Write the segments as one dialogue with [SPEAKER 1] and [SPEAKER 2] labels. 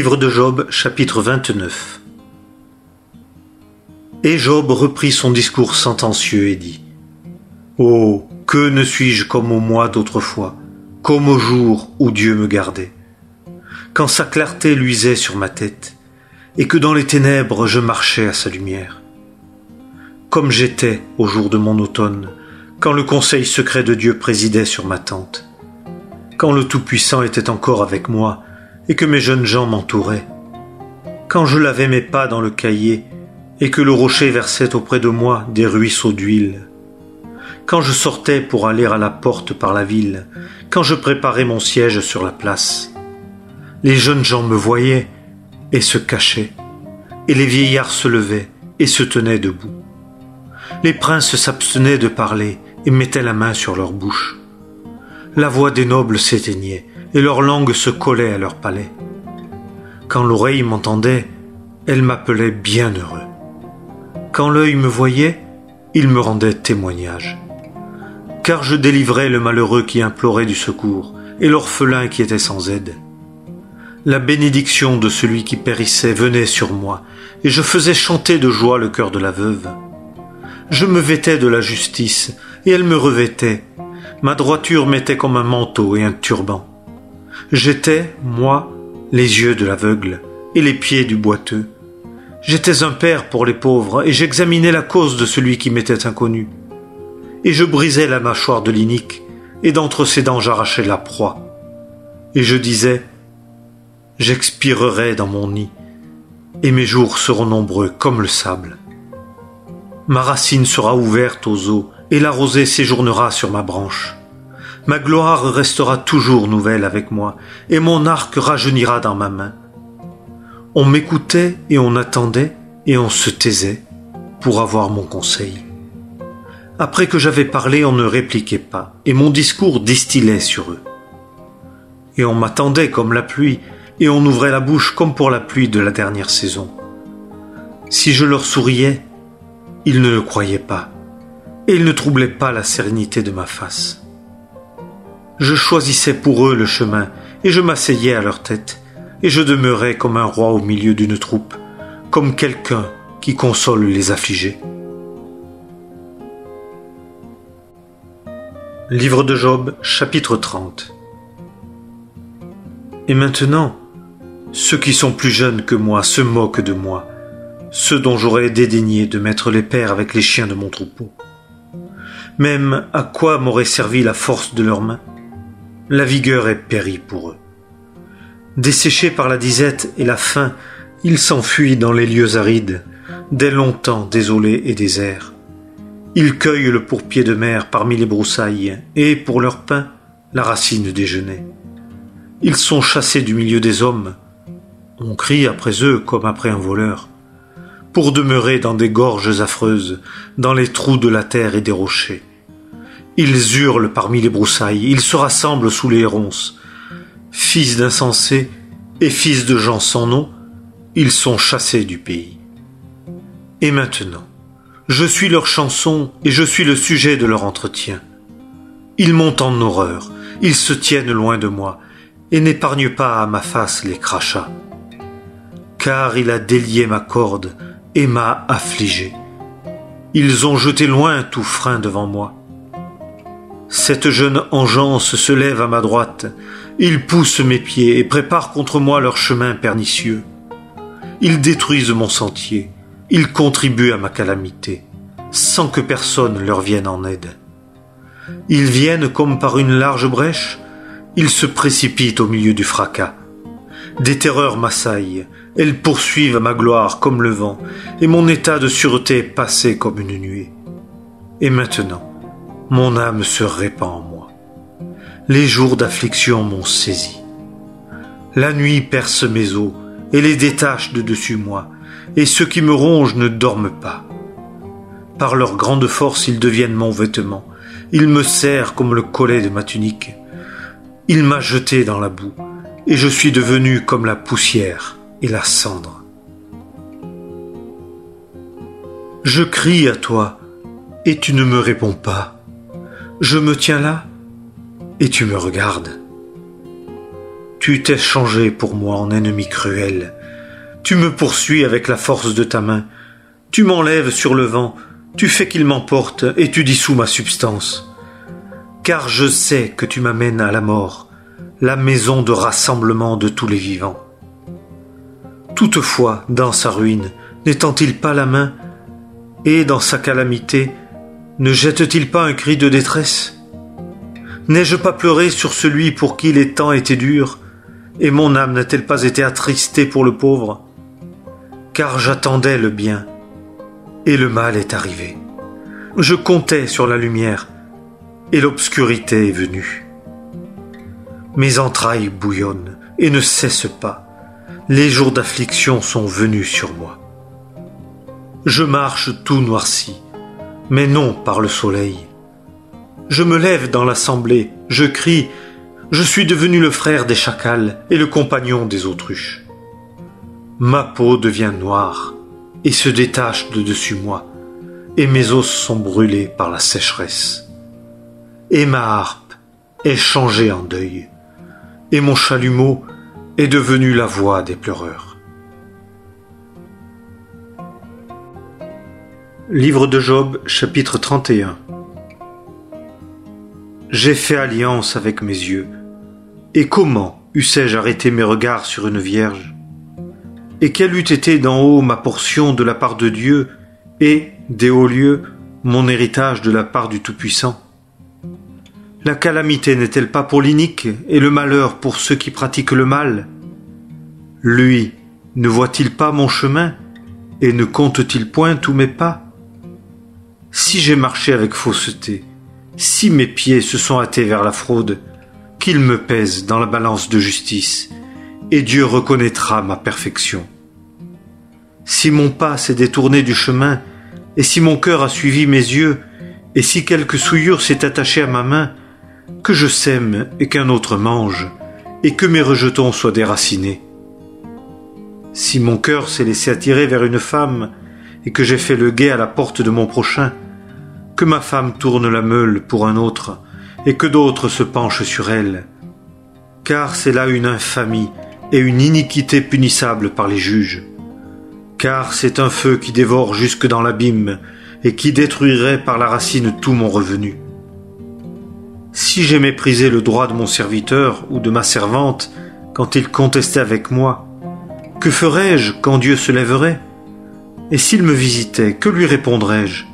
[SPEAKER 1] Livre de Job, chapitre 29. Et Job reprit son discours sentencieux et dit : Oh, que ne suis-je comme au mois d'autrefois, comme au jour où Dieu me gardait, quand sa clarté luisait sur ma tête, et que dans les ténèbres je marchais à sa lumière. Comme j'étais au jour de mon automne, quand le conseil secret de Dieu présidait sur ma tente, quand le Tout-Puissant était encore avec moi, et que mes jeunes gens m'entouraient, quand je lavais mes pas dans le cahier, et que le rocher versait auprès de moi des ruisseaux d'huile, quand je sortais pour aller à la porte par la ville, quand je préparais mon siège sur la place. Les jeunes gens me voyaient et se cachaient, et les vieillards se levaient et se tenaient debout. Les princes s'abstenaient de parler et mettaient la main sur leur bouche. La voix des nobles s'éteignait, et leur langue se collait à leur palais. Quand l'oreille m'entendait, elle m'appelait bienheureux. Quand l'œil me voyait, il me rendait témoignage. Car je délivrais le malheureux qui implorait du secours, et l'orphelin qui était sans aide. La bénédiction de celui qui périssait venait sur moi, et je faisais chanter de joie le cœur de la veuve. Je me vêtais de la justice, et elle me revêtait. Ma droiture m'était comme un manteau et un turban. J'étais, moi, les yeux de l'aveugle et les pieds du boiteux. J'étais un père pour les pauvres, et j'examinais la cause de celui qui m'était inconnu. Et je brisais la mâchoire de l'inique, et d'entre ses dents j'arrachais la proie. Et je disais : j'expirerai dans mon nid, et mes jours seront nombreux comme le sable. Ma racine sera ouverte aux eaux, et la rosée séjournera sur ma branche. Ma gloire restera toujours nouvelle avec moi, et mon arc rajeunira dans ma main. On m'écoutait et on attendait, et on se taisait pour avoir mon conseil. Après que j'avais parlé, on ne répliquait pas, et mon discours distillait sur eux. Et on m'attendait comme la pluie, et on ouvrait la bouche comme pour la pluie de la dernière saison. Si je leur souriais, ils ne le croyaient pas, et ils ne troublaient pas la sérénité de ma face. Je choisissais pour eux le chemin, et je m'asseyais à leur tête, et je demeurais comme un roi au milieu d'une troupe, comme quelqu'un qui console les affligés. Livre de Job, chapitre 30. Et maintenant, ceux qui sont plus jeunes que moi se moquent de moi, ceux dont j'aurais dédaigné de mettre les pères avec les chiens de mon troupeau. Même à quoi m'aurait servi la force de leurs mains ? La vigueur est périe pour eux. Desséchés par la disette et la faim, ils s'enfuient dans les lieux arides, dès longtemps désolés et déserts. Ils cueillent le pourpier de mer parmi les broussailles, et pour leur pain, la racine des genêts. Ils sont chassés du milieu des hommes. On crie après eux comme après un voleur, pour demeurer dans des gorges affreuses, dans les trous de la terre et des rochers. Ils hurlent parmi les broussailles, ils se rassemblent sous les ronces. Fils d'insensés et fils de gens sans nom, ils sont chassés du pays. Et maintenant, je suis leur chanson et je suis le sujet de leur entretien. Ils m'ont en horreur, ils se tiennent loin de moi et n'épargnent pas à ma face les crachats. Car il a délié ma corde et m'a affligé. Ils ont jeté loin tout frein devant moi. Cette jeune engeance se lève à ma droite, ils poussent mes pieds et préparent contre moi leur chemin pernicieux. Ils détruisent mon sentier, ils contribuent à ma calamité, sans que personne leur vienne en aide. Ils viennent comme par une large brèche, ils se précipitent au milieu du fracas. Des terreurs m'assaillent, elles poursuivent ma gloire comme le vent, et mon état de sûreté est passé comme une nuée. Et maintenant, mon âme se répand en moi. Les jours d'affliction m'ont saisi. La nuit perce mes os et les détache de dessus moi, et ceux qui me rongent ne dorment pas. Par leur grande force, ils deviennent mon vêtement. Ils me serrent comme le collet de ma tunique. Il m'a jeté dans la boue, et je suis devenu comme la poussière et la cendre. Je crie à toi, et tu ne me réponds pas. Je me tiens là, et tu me regardes. Tu t'es changé pour moi en ennemi cruel. Tu me poursuis avec la force de ta main. Tu m'enlèves sur le vent, tu fais qu'il m'emporte et tu dissous ma substance. Car je sais que tu m'amènes à la mort, la maison de rassemblement de tous les vivants. Toutefois, dans sa ruine, n'étend-il pas la main, et dans sa calamité, ne jette-t-il pas un cri de détresse? N'ai-je pas pleuré sur celui pour qui les temps étaient durs, et mon âme n'a-t-elle pas été attristée pour le pauvre? Car j'attendais le bien, et le mal est arrivé. Je comptais sur la lumière, et l'obscurité est venue. Mes entrailles bouillonnent et ne cessent pas. Les jours d'affliction sont venus sur moi. Je marche tout noirci, mais non par le soleil. Je me lève dans l'assemblée, je crie, je suis devenu le frère des chacals et le compagnon des autruches. Ma peau devient noire et se détache de dessus moi, et mes os sont brûlés par la sécheresse. Et ma harpe est changée en deuil, et mon chalumeau est devenu la voix des pleureurs. Livre de Job, chapitre 31. J'ai fait alliance avec mes yeux, et comment eussé-je arrêté mes regards sur une vierge? Et quelle eût été d'en haut ma portion de la part de Dieu, et, des hauts lieux, mon héritage de la part du Tout-Puissant? La calamité n'est-elle pas pour l'inique, et le malheur pour ceux qui pratiquent le mal? Lui, ne voit-il pas mon chemin, et ne compte-t-il point tous mes pas? Si j'ai marché avec fausseté, si mes pieds se sont hâtés vers la fraude, qu'il me pèse dans la balance de justice, et Dieu reconnaîtra ma perfection. Si mon pas s'est détourné du chemin, et si mon cœur a suivi mes yeux, et si quelque souillure s'est attachée à ma main, que je sème et qu'un autre mange, et que mes rejetons soient déracinés. Si mon cœur s'est laissé attirer vers une femme, et que j'ai fait le guet à la porte de mon prochain, que ma femme tourne la meule pour un autre, et que d'autres se penchent sur elle. Car c'est là une infamie et une iniquité punissable par les juges. Car c'est un feu qui dévore jusque dans l'abîme, et qui détruirait par la racine tout mon revenu. Si j'ai méprisé le droit de mon serviteur ou de ma servante quand il contestait avec moi, que ferais-je quand Dieu se lèverait? Et s'il me visitait, que lui répondrais-je?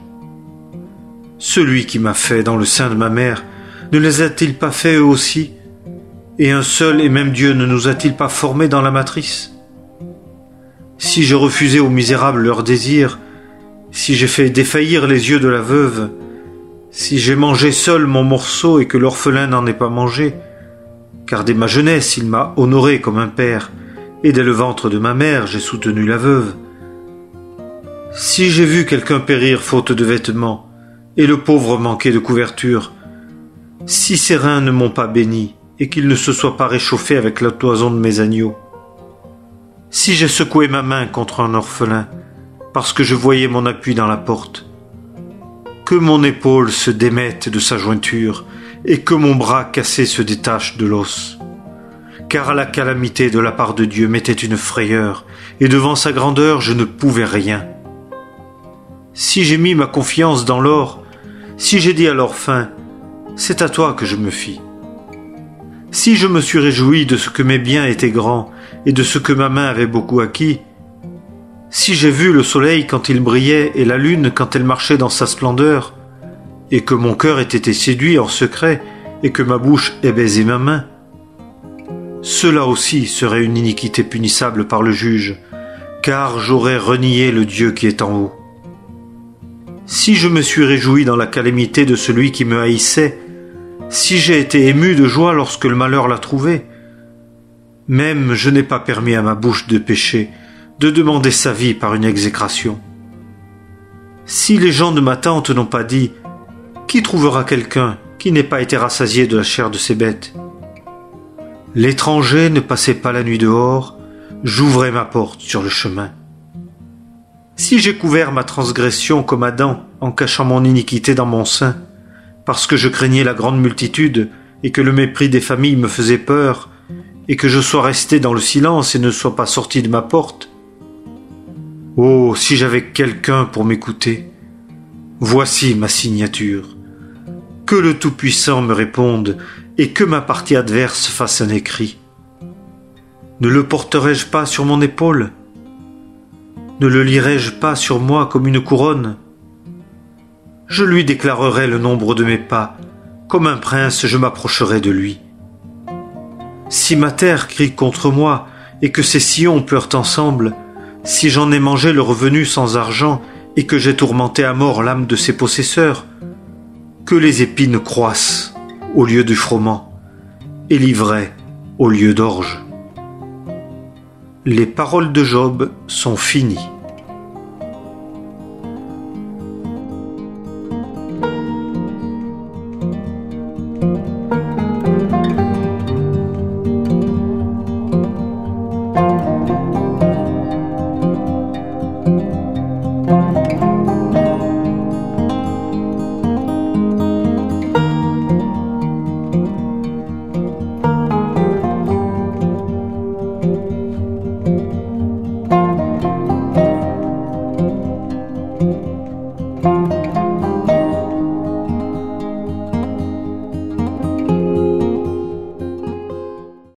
[SPEAKER 1] Celui qui m'a fait dans le sein de ma mère, ne les a-t-il pas fait eux aussi? Et un seul et même Dieu ne nous a-t-il pas formés dans la matrice? Si j'ai refusé aux misérables leurs désirs, si j'ai fait défaillir les yeux de la veuve, si j'ai mangé seul mon morceau et que l'orphelin n'en ait pas mangé, car dès ma jeunesse il m'a honoré comme un père, et dès le ventre de ma mère j'ai soutenu la veuve. Si j'ai vu quelqu'un périr faute de vêtements, et le pauvre manquer de couverture, si ses reins ne m'ont pas béni, et qu'il ne se soit pas réchauffé avec la toison de mes agneaux, si j'ai secoué ma main contre un orphelin, parce que je voyais mon appui dans la porte, que mon épaule se démette de sa jointure, et que mon bras cassé se détache de l'os. Car la calamité de la part de Dieu m'était une frayeur, et devant sa grandeur je ne pouvais rien. Si j'ai mis ma confiance dans l'or, si j'ai dit à l'orphin, c'est à toi que je me fie. Si je me suis réjoui de ce que mes biens étaient grands, et de ce que ma main avait beaucoup acquis, si j'ai vu le soleil quand il brillait et la lune quand elle marchait dans sa splendeur, et que mon cœur ait été séduit en secret, et que ma bouche ait baisé ma main, cela aussi serait une iniquité punissable par le juge, car j'aurais renié le Dieu qui est en haut. Si je me suis réjoui dans la calamité de celui qui me haïssait, si j'ai été ému de joie lorsque le malheur l'a trouvé, même je n'ai pas permis à ma bouche de pécher, de demander sa vie par une exécration. Si les gens de ma tente n'ont pas dit « Qui trouvera quelqu'un qui n'ait pas été rassasié de la chair de ses bêtes ?» L'étranger ne passait pas la nuit dehors, j'ouvrais ma porte sur le chemin. Si j'ai couvert ma transgression comme Adam en cachant mon iniquité dans mon sein, parce que je craignais la grande multitude et que le mépris des familles me faisait peur, et que je sois resté dans le silence et ne sois pas sorti de ma porte. Oh, si j'avais quelqu'un pour m'écouter. Voici ma signature. Que le Tout-Puissant me réponde et que ma partie adverse fasse un écrit. Ne le porterai-je pas sur mon épaule? Ne le lirai-je pas sur moi comme une couronne? Je lui déclarerai le nombre de mes pas, comme un prince je m'approcherai de lui. Si ma terre crie contre moi et que ses sillons pleurent ensemble, si j'en ai mangé le revenu sans argent et que j'ai tourmenté à mort l'âme de ses possesseurs, que les épines croissent au lieu du froment et l'ivraie au lieu d'orge. Les paroles de Job sont finies.